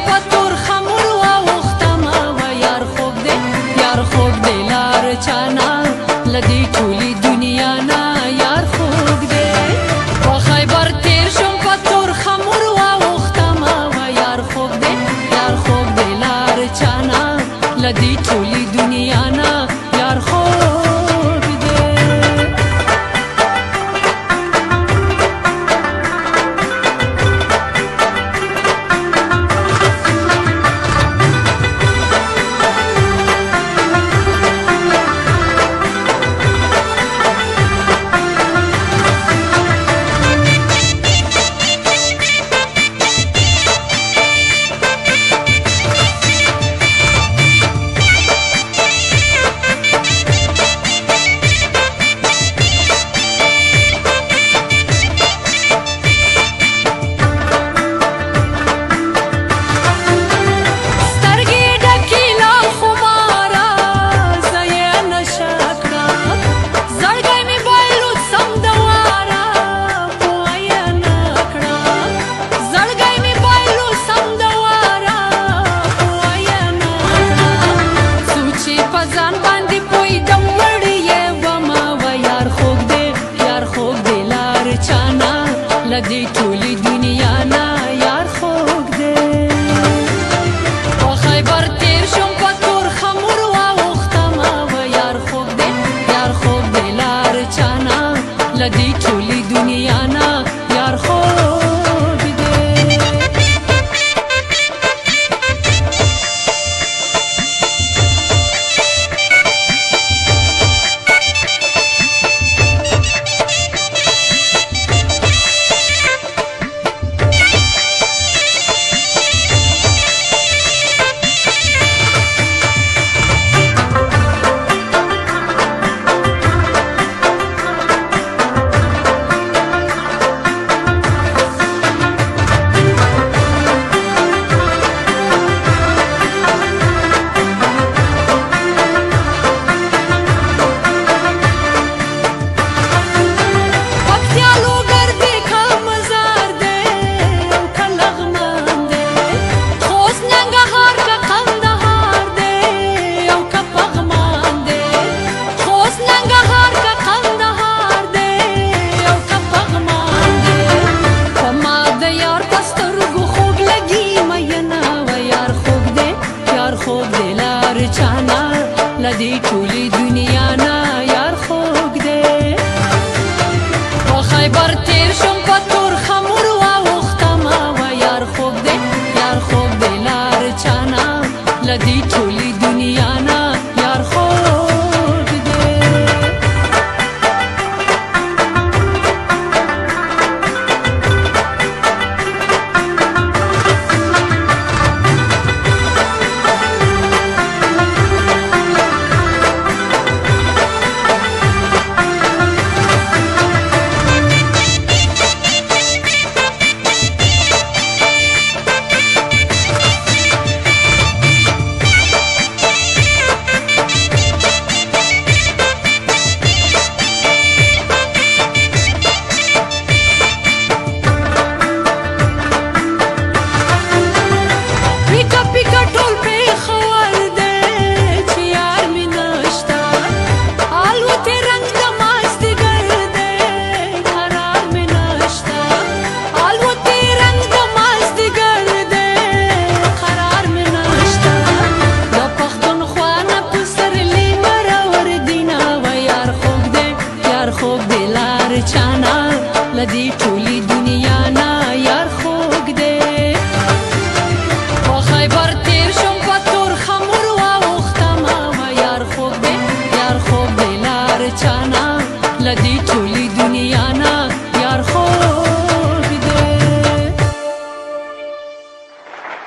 په تور خمر واوښتمه و یار خوږ دی یار خوږ دی لار چانه له دې ټولې دنیا نه یار خوږ دی په خیبر تیر شم په تور خمر واوښتمه و یار خوږ دی یار خوږ دی لار چانه له دې ټولې دنیا نه یار خوږ لدې ټولې دنیا نه یار خوږ دی په خیبر تیر شم په تور خمر واوښتمه و یار خوږ دی یار خوږ دی لار چانه لدې ټولې دنیا نه یار خوږ دی لدې ټولې دنیا نه یار خوږ دی په خیبر تیر شم په تور خمر واوښتمه و یار خوږ دی یار خوږ دی لار چانه لدې ټولې دنیا نه یار خوږ دی چانه لدې ټولې دنیا نه یار خوږ دی په خیبر تیر شم په تور خمر واوښتمه و یار خوږ دی یار خوږ دی لار چانه لدې